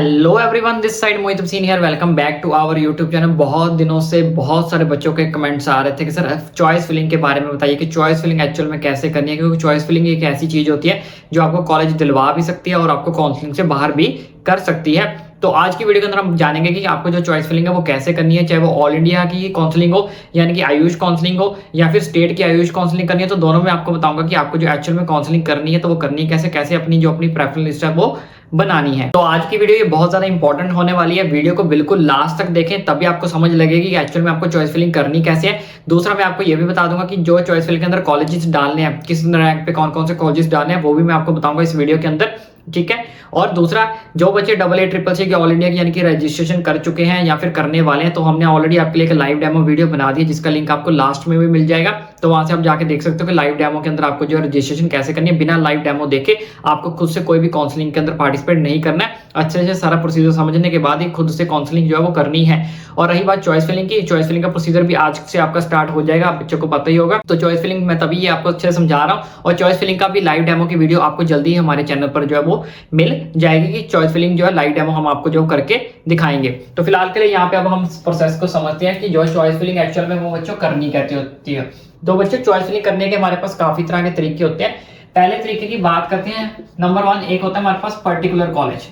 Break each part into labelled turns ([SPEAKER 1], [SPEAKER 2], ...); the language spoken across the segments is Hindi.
[SPEAKER 1] Hello everyone, this side Mohit Hussain here. Welcome back to our YouTube channel. बहुत दिनों से बहुत सारे बच्चों के कमेंट्स आ रहे थे कि सर चॉइस फिलिंग के बारे में बताइए कि चॉइस फिलिंग एक्चुअल में कैसे करनी है, क्योंकि चॉइस फिलिंग एक ऐसी चीज होती है जो आपको कॉलेज दिलवा भी सकती है और आपको काउंसलिंग से बाहर भी कर सकती है। तो आज की वीडियो के अंदर हम जानेंगे कि आपको जो चॉइस फिलिंग है वो कैसे करनी है, चाहे वो ऑल इंडिया की काउंसलिंग हो यानी कि आयुष काउंसलिंग हो या फिर स्टेट की आयुष काउंसलिंग करनी है। तो दोनों में आपको बताऊंगा कि आपको जो एक्चुअल में काउंसलिंग करनी है तो वो करनी कैसे कैसे अपनी प्रेफरेंस लिस्ट है वो बनानी है। तो आज की वीडियो ये बहुत ज्यादा इंपॉर्टेंट होने वाली है। वीडियो को बिल्कुल लास्ट तक देखें, तभी आपको समझ लगेगी कि एक्चुअल में आपको चॉइस फिलिंग करनी कैसे है। दूसरा, मैं आपको ये भी बता दूंगा कि जो चॉइस फिलिंग के अंदर कॉलेजेस डालने हैं, किस रैंक पे कौन कौन से कॉलेजेस डालने हैं, वो भी मैं आपको बताऊंगा इस वीडियो के अंदर, ठीक है। और दूसरा, जो बच्चे AA-CCC के ऑल इंडिया की यानी कि रजिस्ट्रेशन कर चुके हैं या फिर करने वाले हैं, तो हमने ऑलरेडी आपके लिए एक लाइव डेमो वीडियो बना दी है जिसका लिंक आपको लास्ट में भी मिल जाएगा। तो वहां से आप जाके देख सकते हो कि लाइव डेमो के अंदर आपको जो रजिस्ट्रेशन कैसे करनी है। बिना लाइव डेमो देखे आपको खुद से कोई भी काउंसलिंग के अंदर पार्टिसिपेट नहीं करना है। अच्छे से सारा प्रोसीजर समझने के बाद ही खुद से काउंसलिंग जो है वो करनी है। और रही बात चॉइस फिलिंग की, चॉइस फिलिंग का प्रोसीजर भी आज से आपका स्टार्ट हो जाएगा, आप बच्चों को पता ही होगा। तो चॉइस फिलिंग मैं तभी ये आपको अच्छे से समझा रहा हूँ, और चॉइस फिलिंग का भी लाइव डेमो की वीडियो आपको जल्दी ही हमारे चैनल पर जो है वो मिल जाएगी कि चॉइस फिलिंग जो है लाइव डेमो हम आपको जो करके दिखाएंगे। तो फिलहाल के लिए यहाँ पे अब हम प्रोसेस को समझते हैं कि जो चॉइस फिलिंग एक्चुअल में वो बच्चों करनी कैसे होती है। तो बच्चों, चॉइस फिलिंग करने के हमारे पास काफी तरह के तरीके होते हैं। पहले तरीके की बात करते हैं। नंबर 1 एक होता है हमारे पास पर्टिकुलर कॉलेज।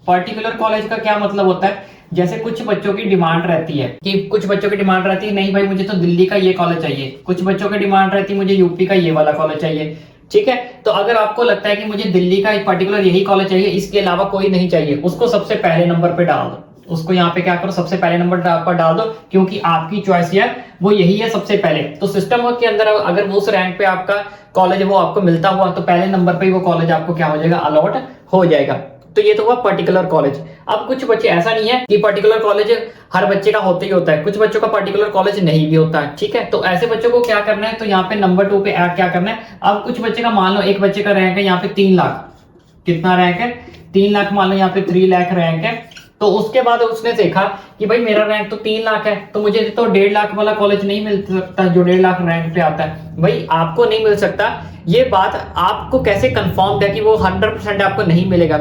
[SPEAKER 1] पर्टिकुलर कॉलेज का क्या मतलब होता है, जैसे कुछ बच्चों की डिमांड रहती है कि कुछ बच्चों की डिमांड रहती है नहीं भाई मुझे तो दिल्ली का ये कॉलेज चाहिए, कुछ बच्चों की डिमांड रहती है मुझे यूपी का ये वाला कॉलेज चाहिए, ठीक है। तो अगर आपको लगता है कि मुझे दिल्ली का एक पर्टिकुलर यही कॉलेज चाहिए, इसके अलावा कोई नहीं चाहिए, उसको सबसे पहले नंबर पे डाल दो। उसको यहाँ पे क्या करो, सबसे पहले नंबर पर डाल दो, क्योंकि आपकी चॉइस है वो यही है सबसे पहले। तो सिस्टम के अंदर अगर वो उस रैंक पे आपका कॉलेज वो आपको मिलता हुआ, तो पहले नंबर पे वो कॉलेज आपको क्या हो जाएगा, अलॉट हो जाएगा। तो ये तो हुआ पर्टिकुलर कॉलेज। अब कुछ बच्चे, ऐसा नहीं है कि पर्टिकुलर कॉलेज हर बच्चे का होता ही होता है, कुछ बच्चों का पर्टिकुलर कॉलेज नहीं भी होता है, ठीक है। तो ऐसे बच्चों को क्या करना है, तो यहाँ पे नंबर 2 पे क्या करना है। अब कुछ बच्चे का मान लो, एक बच्चे का रैंक है यहाँ पे 3 लाख, कितना रैंक है 3 लाख, मान लो यहाँ पे 3 लाख रैंक है। तो उसके बाद उसने देखा कि भाई मेरा रैंक तो 3 लाख है, तो मुझे तो 1.5 लाख वाला कॉलेज नहीं मिल सकता जो 1.5 लाख रैंक पे आता है। भाई आपको नहीं मिल सकता, ये बात आपको कैसे कंफर्म है कि वो 100% आपको नहीं मिलेगा।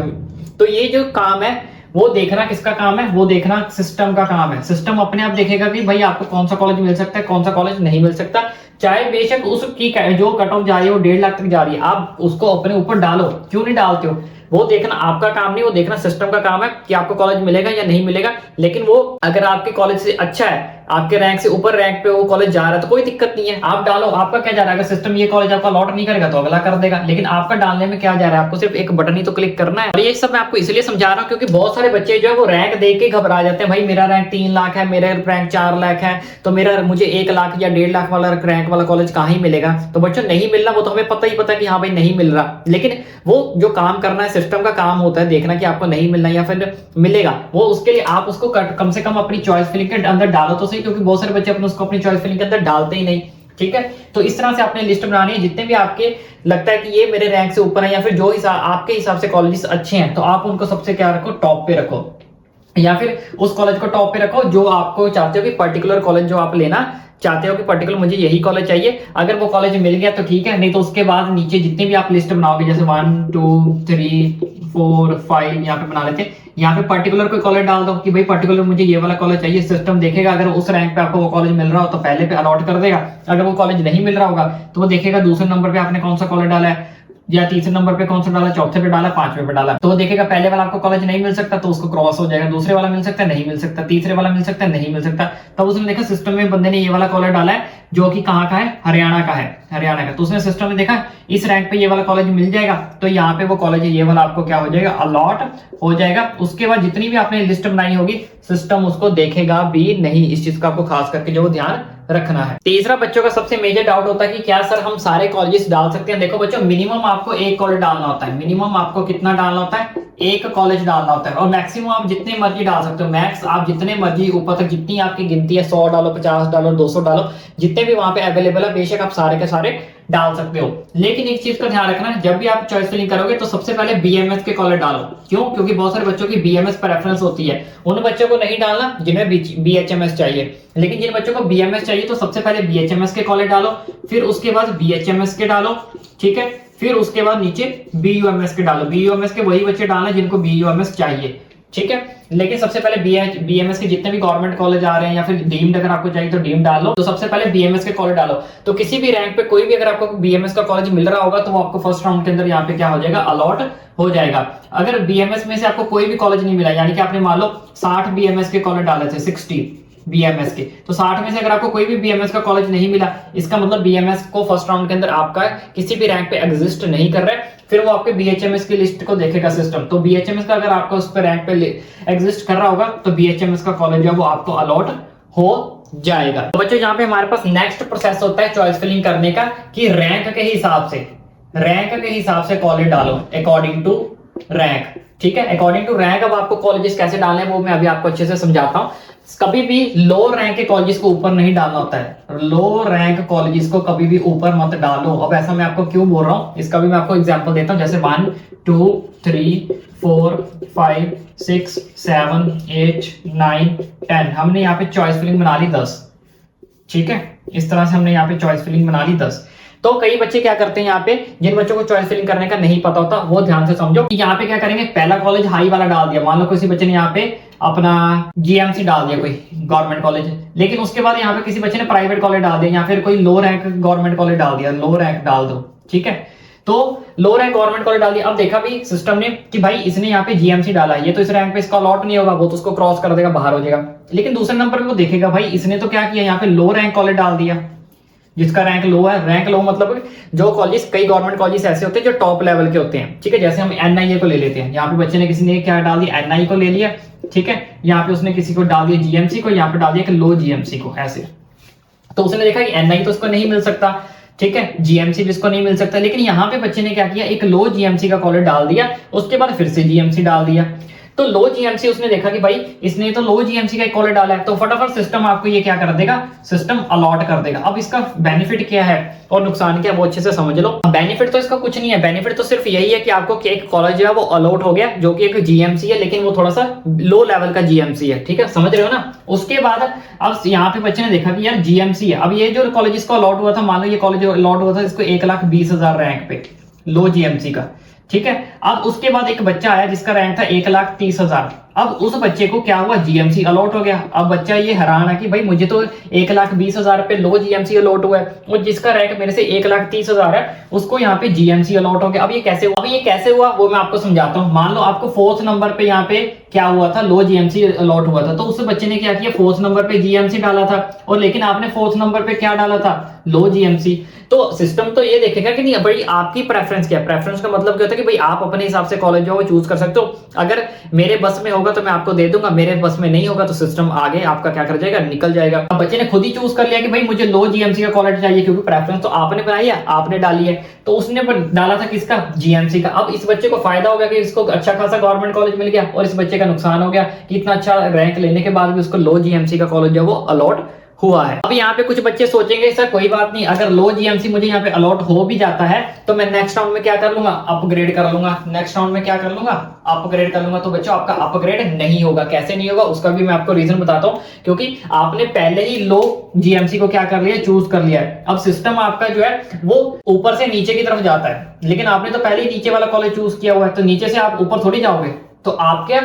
[SPEAKER 1] तो ये जो काम है वो देखना किसका काम है, वो देखना सिस्टम का काम है। सिस्टम अपने आप देखेगा कि भाई आपको कौन सा कॉलेज मिल सकता है, कौन सा कॉलेज नहीं मिल सकता। चाहे बेशक उसकी जो कट ऑफ जा रही है वो 1.5 लाख तक जा रही है, आप उसको अपने ऊपर डालो, क्यों नहीं डालते हो, वो देखना आपका काम नहीं, वो देखना सिस्टम का काम है कि आपको कॉलेज मिलेगा या नहीं मिलेगा। लेकिन वो अगर आपके कॉलेज से अच्छा है, आपके रैंक से ऊपर रैंक पे वो कॉलेज जा रहा है, तो कोई दिक्कत नहीं है, आप डालो। आपका क्या जा रहा है, अगर सिस्टम ये कॉलेज आपका अलॉट नहीं करेगा तो अगला कर देगा, लेकिन आपका डालने में क्या जा रहा है, आपको सिर्फ एक बटन ही तो क्लिक करना है। और ये सब मैं आपको इसलिए समझा रहा हूँ क्योंकि बहुत सारे बच्चे जो है वो रैंक देख के घबरा जाते हैं। भाई मेरा रैंक 3 लाख है, मेरा रैंक 4 लाख है, तो मेरा मुझे 1 लाख या 1.5 लाख वाला रैंक वाला कॉलेज कहाँ ही मिलेगा। तो बच्चों, नहीं मिलना वो तो हमें पता ही पता है कि हाँ भाई नहीं मिल रहा, लेकिन वो जो काम करना है सिस्टम का काम होता है देखना कि आपको नहीं मिलना या फिर मिलेगा। वो उसके लिए आप उसको कम से कम अपनी चॉइस फिलिंग के अंदर डालो तो सही, क्योंकि बहुत सारे बच्चे अपने उसको अपनी चॉइस फिलिंग के अंदर डालते ही नहीं, ठीक है। तो इस तरह से आपने लिस्ट बनानी है, जितने भी आपके लगता है कि ये मेरे रैंक से ऊपर है या फिर जो आपके हिसाब से कॉलेजेस अच्छे हैं, तो आप उनको सबसे क्या रखो, टॉप पे रखो, या फिर उस कॉलेज को टॉप पे रखो जो आपको चाहते हो कि पर्टिकुलर कॉलेज जो आप लेना चाहते हो कि पर्टिकुलर मुझे यही कॉलेज चाहिए। अगर वो कॉलेज मिल गया तो ठीक है, नहीं तो उसके बाद नीचे जितने भी आप लिस्ट बनाओगे, जैसे 1 2 3 4 5 यहाँ पे बना लेते हैं, यहाँ पे पर्टिकुलर कोई कॉलेज डाल दो कि भाई पर्टिकुलर मुझे ये वाला कॉलेज चाहिए। सिस्टम देखेगा अगर उस रैंक पे आपको वो कॉलेज मिल रहा हो तो पहले पे अलॉट कर देगा, अगर वो कॉलेज नहीं मिल रहा होगा तो वो देखेगा दूसरे नंबर पे आपने कौन सा कॉलेज डाला है, या तीसरे नंबर पे कौन सा डाला, चौथे पे डाला, 5वें पे डाला, तो वो देखेगा पहले वाला आपको कॉलेज नहीं मिल सकता तो उसको क्रॉस हो जाएगा, दूसरे वाला मिल सकता है, नहीं मिल सकता, तीसरे वाला मिल सकता है, नहीं मिल सकता। तब उसने देखा सिस्टम में बंदे ने ये वाला कॉलेज डाला है जो कि कहाँ का है, हरियाणा का है, हरियाणा का। तो उसने सिस्टम में देखा इस रैंक पे ये वाला कॉलेज मिल जाएगा, तो यहाँ पे वो कॉलेज ये वाला आपको क्या हो जाएगा, अलॉट हो जाएगा। उसके बाद जितनी भी आपने लिस्ट बनाई होगी सिस्टम उसको देखेगा भी नहीं, इस चीज का आपको खास करके जो ध्यान रखना है। तीसरा, बच्चों का सबसे मेजर डाउट होता है कि क्या सर हम सारे कॉलेजेस डाल सकते हैं। देखो बच्चों, मिनिमम आपको एक कॉलेज डालना होता है, मिनिमम आपको कितना डालना होता है, एक कॉलेज डालना होता है, और मैक्सिमम आप जितने मर्जी डाल सकते हो। मैक्स आप जितने मर्जी ऊपर तक जितनी आपकी गिनती है 100 डालो, 50 डालो, 200 डालो, जितने भी वहां पे अवेलेबल है बेशक आप सारे के सारे डाल सकते हो। लेकिन एक चीज का ध्यान रखना, जब भी आप चॉइस फिलिंग करोगे तो सबसे पहले BMS के कॉलेज डालो। क्यों? क्योंकि बहुत सारे बच्चों की BMS प्रेफरेंस होती है, उन बच्चों को नहीं डालना जिन्हें BHMS चाहिए। लेकिन जिन बच्चों को BMS चाहिए तो सबसे पहले BHMS के कॉलेज डालो, फिर उसके बाद BHMS के डालो, ठीक है, फिर उसके बाद नीचे BUMS के डालो। BUMS के वही बच्चे डालना जिनको BUMS चाहिए, ठीक है। लेकिन सबसे पहले बीएमएस के जितने भी गवर्नमेंट कॉलेज आ रहे हैं या फिर डीम्ड अगर आपको चाहिए तो डीम्ड डालो, तो सबसे पहले बीएमएस के कॉलेज डालो। तो किसी भी रैंक पे कोई भी अगर आपको बीएमएस का कॉलेज मिल रहा होगा तो वो आपको फर्स्ट राउंड के अंदर यहाँ पे क्या हो जाएगा, अलॉट हो जाएगा। अगर बीएमएस में से आपको कोई भी कॉलेज नहीं मिला, यानी कि आपने मान लो 60 बीएमएस के कॉलेज डाले थे, 60 बीएमएस के, तो 60 में से अगर आपको कोई भी बीएमएस का कॉलेज नहीं मिला, इसका मतलब बीएमएस को फर्स्ट राउंड के अंदर आपका किसी भी रैंक पे एग्जिस्ट नहीं कर रहा है। फिर वो आपके बीएचएमएस की लिस्ट को देखेगा सिस्टम, तो बीएचएमएस का अगर आपका उस पर रैंक पे एग्जिस्ट कर रहा होगा तो बीएचएमएस का कॉलेज है वो आपको अलॉट हो जाएगा। तो बच्चों यहाँ पे हमारे पास नेक्स्ट प्रोसेस होता है चॉइस फिलिंग करने का, कि रैंक के हिसाब से कॉलेज डालो अकॉर्डिंग टू रैंक। ठीक है, अकॉर्डिंग टू रैंक अब आपको कॉलेजेस कैसे डालने हैं वो मैं अभी आपको अच्छे से समझाता हूँ। कभी भी लो रैंक के कॉलेजेस को ऊपर नहीं डालना होता है, लो रैंक कॉलेजेस को कभी भी ऊपर मत डालो। अब ऐसा मैं आपको क्यों बोल रहा हूँ, इसका भी मैं आपको एग्जांपल देता हूँ। जैसे 1 2 3 4 5 6 7 8 9 10, हमने यहाँ पे चॉइस फिलिंग बना ली 10। ठीक है, इस तरह से हमने यहाँ पे चॉइस फिलिंग बना ली 10। तो कई बच्चे क्या करते हैं, यहाँ पे जिन बच्चों को चॉइस फिलिंग करने का नहीं पता होता वो ध्यान से समझो कि यहाँ पे क्या करेंगे, पहला कॉलेज हाई वाला डाल दिया। मान लो किसी बच्चे ने यहाँ पे अपना जीएमसी डाल दिया, कोई गवर्नमेंट कॉलेज, लेकिन उसके बाद यहाँ पे किसी बच्चे ने प्राइवेट कॉलेज डाल दिया, या फिर कोई लो रैंक गवर्नमेंट कॉलेज डाल दिया, लो रैंक डाल दो। ठीक है, तो लो रैंक गवर्नमेंट कॉलेज डाल दिया। अब देखा भी सिस्टम ने कि भाई इसने यहाँ पे जीएमसी डाला है, ये तो इस रैंक पे इसका अलॉट नहीं होगा, वो तो उसको क्रॉस कर देगा, बाहर हो जाएगा। लेकिन दूसरे नंबर पे वो देखेगा भाई इसने तो क्या किया, यहाँ पे लो रैंक कॉलेज डाल दिया, जिसका रैंक लो है। रैंक लो मतलब जो कॉलेज, कई गवर्नमेंट कॉलेज ऐसे होते हैं जो टॉप लेवल के होते हैं। ठीक है, जैसे हम एनआईए को ले लेते हैं, यहाँ पे बच्चे ने किसी ने क्या डाल दिया, एनआई को ले लिया। ठीक है, यहाँ पे उसने किसी को डाल दिया जीएमसी को, यहाँ पे डाल दिया लो जीएमसी को, ऐसे। तो उसने देखा कि एनआई तो उसको नहीं मिल सकता, ठीक है, जीएमसी भी इसको नहीं मिल सकता, लेकिन यहाँ पे बच्चे ने क्या किया, एक लो जीएमसी का कॉलेज डाल दिया, उसके बाद फिर से जीएमसी डाल दिया। तो लो जीएमसी उसने देखा कि भाई इसने तो लो जीएमसी का एक कॉलेज डाला है, तो फटाफट सिस्टम आपको ये क्या कर देगा, सिस्टम अलॉट कर देगा। अब इसका बेनिफिट क्या है और नुकसान क्या है वो अच्छे से समझ लो। बेनिफिट तो इसका कुछ नहीं है, बेनिफिट तो सिर्फ यही है कि आपको एक कॉलेज है वो अलॉट हो गया, जो कि एक जीएमसी है, लेकिन वो थोड़ा सा लो लेवल का जीएमसी है। ठीक है, समझ रहे हो ना। उसके बाद अब यहाँ पे बच्चे ने देखा कि यार जीएमसी है, अब ये जो कॉलेज इसको अलॉट हुआ था, मान लो ये कॉलेज अलॉट हुआ था इसको 1,20,000 रैंक पे, लो जीएमसी का। ठीक है, अब उसके बाद एक बच्चा आया जिसका रैंक था 1,30,000। अब उस बच्चे को क्या हुआ, जीएमसी अलॉट हो गया। अब बच्चा ये हैरान है कि भाई मुझे तो 1,20,000 पे लो जीएमसी अलॉट हुआ है, और जिसका रैंक मेरे से 1,30,000 है उसको यहाँ पे जीएमसी अलॉट हो गया। अब ये कैसे हुआ, वो मैं आपको समझाता हूँ। मान लो आपको 4th नंबर पे यहाँ पे क्या हुआ था, लो जीएमसी अलॉट हुआ था, तो उस बच्चे ने क्या किया, 4th नंबर पे जीएमसी डाला था, और लेकिन आपने 4th नंबर पे क्या डाला था, लो जीएमसी। तो सिस्टम तो ये देखेगा कि नहीं भाई आपकी प्रेफरेंस क्या है। प्रेफरेंस का मतलब क्या होता है कि भाई आप अपने हिसाब से कॉलेज जो है वो चूज कर सकते हो। अगर मेरे बस में होगा तो मैं आपको दे दूंगा, मेरे बस में नहीं होगा तो सिस्टम आगे आपका क्या कर जाएगा, निकल जाएगा। अब बच्चे ने खुद ही चूज कर लिया कि भाई मुझे लो जीएमसी का कॉलेज चाहिए, क्योंकि प्रेफरेंस तो आपने बनाई है, आपने डाली है, तो उसने डाला था किसका, जीएमसी का। अब इस बच्चे को फायदा हो गया कि इसको अच्छा खासा गवर्नमेंट कॉलेज मिल गया, और इस बच्चे का नुकसान हो गया कि इतना अच्छा रैंक लेने के बाद भी उसको लो जीएमसी का कॉलेज जो वो अलॉट हुआ है। अब यहाँ पे कुछ बच्चे सोचेंगे सर कोई बात नहीं, अगर लो जीएमसी मुझे यहाँ पे अलॉट हो भी जाता है तो मैं नेक्स्ट राउंड में क्या कर लूंगा, अपग्रेड कर लूंगा। नेक्स्ट राउंड में क्या कर लूंगा, अपग्रेड कर लूंगा। तो बच्चों आपका अपग्रेड नहीं होगा। कैसे नहीं होगा उसका भी मैं आपको रीजन बताता हूँ, क्योंकि आपने पहले ही लो जीएमसी को क्या कर लिया, चूज कर लिया है। अब सिस्टम आपका जो है वो ऊपर से नीचे की तरफ जाता है, लेकिन आपने तो पहले ही नीचे वाला कॉलेज चूज किया हुआ है, तो नीचे से आप ऊपर थोड़ी जाओगे। तो आप क्या,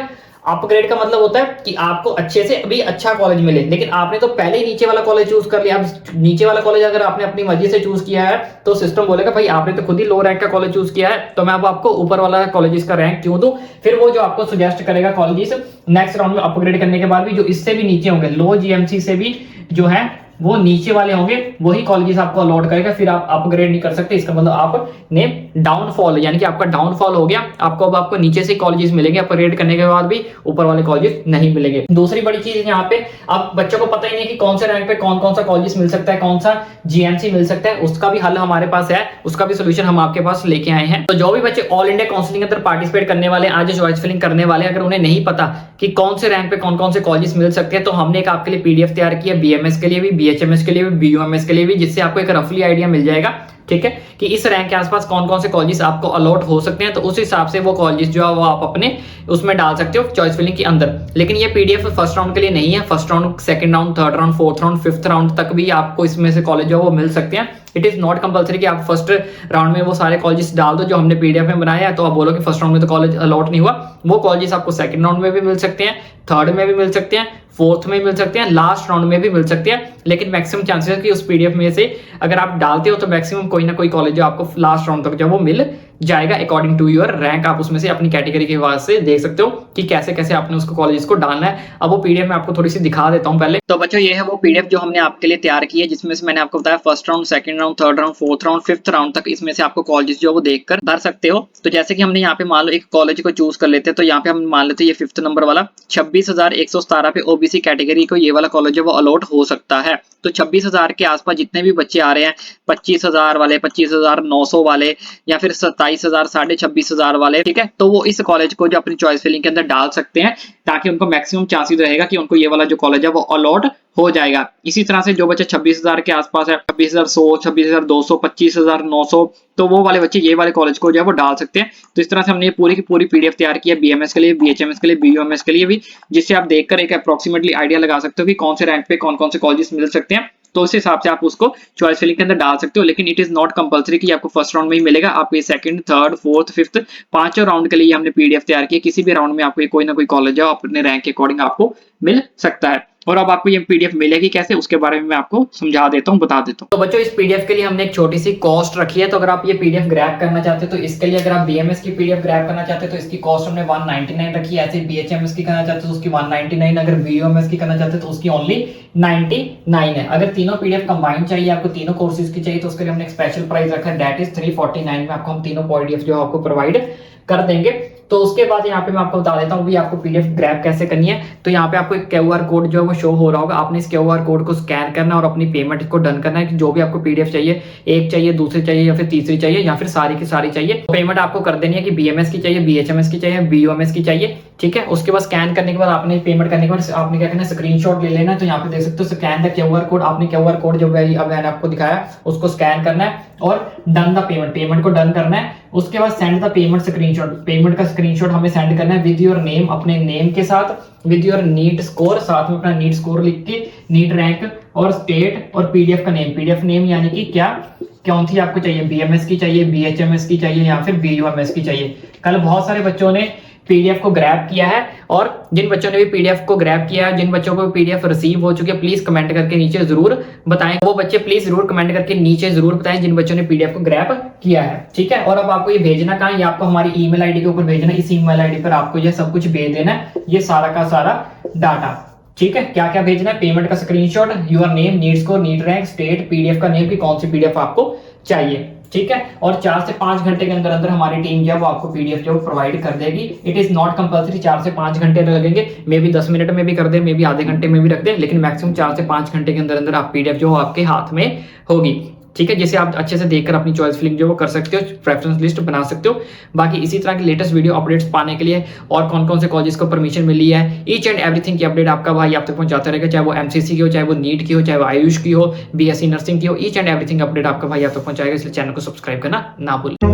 [SPEAKER 1] अपग्रेड का मतलब होता है कि आपको अच्छे से अभी अच्छा कॉलेज मिले, लेकिन आपने तो पहले ही नीचे वाला कॉलेज चूज कर लिया। अब नीचे वाला कॉलेज अगर आपने अपनी मर्जी से चूज किया है तो सिस्टम बोलेगा भाई आपने तो खुद ही लो रैंक का कॉलेज चूज किया है, तो मैं अब आपको ऊपर वाला कॉलेज का रैंक क्यों दूं। फिर वो जो आपको सजेस्ट करेगा कॉलेज नेक्स्ट राउंड में अपग्रेड करने के बाद भी जो इससे भी नीचे होंगे, लो जीएमसी से भी जो है वो नीचे वाले होंगे, वही कॉलेजेस आपको अलॉट करेगा। फिर आप अपग्रेड नहीं कर सकते। इसका मतलब आपने डाउनफॉल, यानी कि आपका डाउनफॉल हो गया। आपको अब आपको नीचे से कॉलेजेस मिलेंगे, अपग्रेड करने के बाद भी ऊपर वाले कॉलेजेस नहीं मिलेंगे। दूसरी बड़ी चीज यहाँ पे, अब बच्चों को पता ही नहीं है कि कौन से रैंक पे कौन कौन सा कॉलेजेस मिल सकता है, कौन सा जीएमसी मिल सकता है। उसका भी हल हमारे पास है, उसका भी सोल्यूशन हम आपके पास लेके आए हैं। तो जो भी बच्चे ऑल इंडिया काउंसलिंग के अंदर पार्टिसिपेट करने वाले, आज चॉइस फिलिंग करने वाले, अगर उन्हें नहीं पता कि कौन से रैंक पे कौन कौन से कॉलेजेस मिल सकते हैं, तो हमने एक आपके लिए पीडीएफ तैयार किया, बीएमएस के लिए भी, बीएचएमएस के लिए भी, बीयूएमएस के लिए भी, जिससे आपको एक रफली आइडिया मिल जाएगा, ठीक है, कि इस रैंक के आसपास कौन कौन से कॉलेजेस आपको अलॉट हो सकते हैं। तो उस हिसाब से वो कॉलेजेस जो है वो आप अपने उसमें डाल सकते हो चॉइस फिलिंग के अंदर। लेकिन ये पीडीएफ फर्स्ट राउंड के लिए नहीं है। First round, second round, third round, fourth round, fifth round तक भी आपको इसमें से कॉलेज जो है वो मिल सकते हैं। इट इज नॉट कंपलसरी कि आप फर्स्ट राउंड में वो सारे कॉलेजेस डाल दो जो हमने पीडीएफ में बनाया है, तो आप बोलो कि फर्स्ट राउंड में तो कॉलेज अलॉट नहीं हुआ। वो कॉलेजेस आपको सेकंड राउंड में भी मिल सकते हैं, थर्ड में भी मिल सकते हैं, फोर्थ में मिल सकते हैं, लास्ट राउंड में भी मिल सकते हैं। लेकिन मैक्सिमम चांसेस है कि उस पीडीएफ में से अगर आप डालते हो तो मैक्सिमम कोई ना कोई कॉलेज जो आपको लास्ट राउंड तक जो वो मिल जाएगा अकॉर्डिंग टू योर रैंक। आप उसमें से अपनी कैटेगरी के हिसाब से देख सकते हो कि कैसे कैसे आपने उसको कॉलेज को डालना है। अब वो पीडीएफ में आपको थोड़ी सी दिखा देता हूँ पहले। तो बच्चों ये है वो पीडीएफ जो हमने आपके लिए तैयार की है, जिसमें से मैंने आपको बताया first round, second round, third round, fourth round, fifth round तक इसमें से आपको कॉलेज जो वो देखकर भर सकते हो। तो जैसे कि हमने यहाँ पे मान लो एक कॉलेज को चूज कर लेते हैं, तो यहाँ पे हम मान लेते हैं ये फिफ्थ नंबर वाला 26,117 पे ओबीसी कैटेगरी को ये वाला कॉलेज है वो अलॉट हो सकता है। तो 26,000 के आसपास जितने भी बच्चे आ रहे हैं, 25,000 वाले, 25,900 वाले, या फिर 27,000, 26,500 वाले, ठीक है, तो वो इस कॉलेज को जो अपनी चॉइस फिलिंग के अंदर डाल सकते हैं, ताकि उनको मैक्सिमम चांसेस रहेगा कि उनको ये वाला जो कॉलेज है वो अलॉट हो जाएगा। इसी तरह से जो बच्चे 26,000 के आसपास है, 26,100, 26,200, 25,900, तो वो वाले बच्चे ये वाले कॉलेज को जो है वो डाल सकते हैं। तो इस तरह से हमने ये पूरी की पूरी पीडीएफ तैयार की है बीएमएस के लिए, बीएचएमएस के लिए, बीयूएमएस के लिए भी, जिससे आप देखकर एक अप्रोक्सीमेटली आइडिया लगा सकते हो कि कौन से रैंक पे कौन कौन से कॉलेजेस मिल सकते हैं। तो उस हिसाब से आप उसको चॉइस फिलिंग के अंदर डाल सकते हो। लेकिन इट इज नॉट कंपलसरी कि आपको फर्स्ट राउंड में ही मिलेगा। आपको ये सेकंड, थर्ड, फोर्थ, फिफ्थ, पांचों राउंड के लिए हमने पीडीएफ तैयार की है। किसी भी राउंड में आपको कोई ना कोई कॉलेज है अपने रैंक के अकॉर्डिंग आपको मिल सकता है। और अब आपको ये पीडीएफ मिलेगी कैसे, उसके बारे में मैं आपको समझा देता हूँ, बता देता हूँ। तो बच्चों इस पीडीएफ के लिए हमने एक छोटी सी कॉस्ट रखी है। तो अगर आप ये पीडीएफ ग्रैब करना चाहते हो तो इसके लिए, अगर आप बीएमएस की पीडीएफ ग्रैब करना चाहते हो तो इसकी कॉस्ट हमने 199 रखी है। ऐसे बीएचएमएस की करना चाहते हो तो उसकी 199, अगर बीयूएमएस की करना चाहते हो तो उसकी ओनली 99 है। अगर तीनों पीडीएफ कंबाइंड चाहिए, आपको तीनों कोर्सेज की चाहिए, तो उसके लिए हमने एक स्पेशल प्राइस रखा है, दैट इज 349 में आपको हम तीनों पीडीएफ जो आपको प्रोवाइड कर देंगे। तो उसके बाद यहाँ पे मैं आपको बता देता हूँ भी आपको पीडीएफ ग्रैब कैसे करनी है। तो यहाँ पे आपको एक क्यूआर कोड जो है वो शो हो रहा होगा, आपने इस क्यूआर कोड को स्कैन करना और अपनी पेमेंट को डन करना है कि जो भी आपको पीडीएफ चाहिए, एक चाहिए, दूसरी चाहिए, या फिर तीसरी चाहिए, या फिर सारी की सारी चाहिए, पेमेंट आपको कर देनी है कि बीएमएस की चाहिए, बीएचएमएस की चाहिए, बीयूएमएस की चाहिए, ठीक है। उसके बाद स्कैन करने के बाद आपने पेमेंट करने के बाद आपने क्या करना है, स्क्रीनशॉट ले लेना है। तो यहाँ पे देख सकते हो स्कैन द क्यूआर कोड, आपने क्यूआर कोड जो मैंने आपको दिखाया उसको स्कैन करना है और डन द पेमेंट, पेमेंट को डन करना है। उसके बाद send the payment screenshot, payment का स्क्रीनशॉट हमें सेंड करना है विद योर नेम, अपने नेम के साथ, विद योर नीट स्कोर, साथ में अपना नीट स्कोर लिख के, नीट रैंक और स्टेट और पीडीएफ का नेम, पीडीएफ नेम यानी कि क्या कौन सी आपको चाहिए, बीएमएस की चाहिए, बीएचएमएस की चाहिए, या फिर बीयूएमएस की चाहिए। कल बहुत सारे बच्चों ने पीडीएफ को ग्रैब किया है, और जिन बच्चों ने भी पीडीएफ को ग्रैब किया है, जिन बच्चों को पीडीएफ रिसीव हो चुके हैं, प्लीज कमेंट करके नीचे जरूर बताएं। वो बच्चे प्लीज जरूर कमेंट करके नीचे जरूर बताएं जिन बच्चों ने पीडीएफ को ग्रैब किया है, ठीक है। और अब आपको ये भेजना कहाँ है, ये आपको हमारी ईमेल आईडी के ऊपर भेजना है। इस ईमेल आईडी पर आपको ये सब कुछ भेज देना है, ये सारा का सारा डाटा, ठीक है। क्या क्या भेजना है, पेमेंट का screenshot, your name, NEET score, NEET rank, state, PDF का नेम की कौन सी पीडीएफ आपको चाहिए, ठीक है। और 4 से 5 घंटे के अंदर अंदर हमारी टीम जो है वो आपको पीडीएफ जो प्रोवाइड कर देगी। इट इज नॉट कंपलसरी 4 से 5 घंटे लगेंगे, मे बी 10 मिनट में भी कर दे, मे बी आधे घंटे में भी रख दे, लेकिन मैक्सिमम 4 से 5 घंटे के अंदर अंदर आप पीडीएफ जो आपके हाथ में होगी, ठीक है, जिसे आप अच्छे से देखकर अपनी चॉइस फिलिंग जो वो कर सकते हो, प्रेफरेंस लिस्ट बना सकते हो। बाकी इसी तरह की लेटेस्ट वीडियो अपडेट्स पाने के लिए और कौन कौन से कॉलेज को परमिशन मिली है, ईच एंड एवरीथिंग की अपडेट आपका भाई आप तक पहुंचाता रहेगा, चाहे वो एमसीसी की हो, चाहे वो नीट की हो, चाहे वो आयुष की हो, बीएससी नर्सिंग की हो, ईच एंड एवरीथिंग अपडेट आपका भाई आप तक पहुंचाएगा। इसलिए चैनल को सब्सक्राइब करना ना भूलें।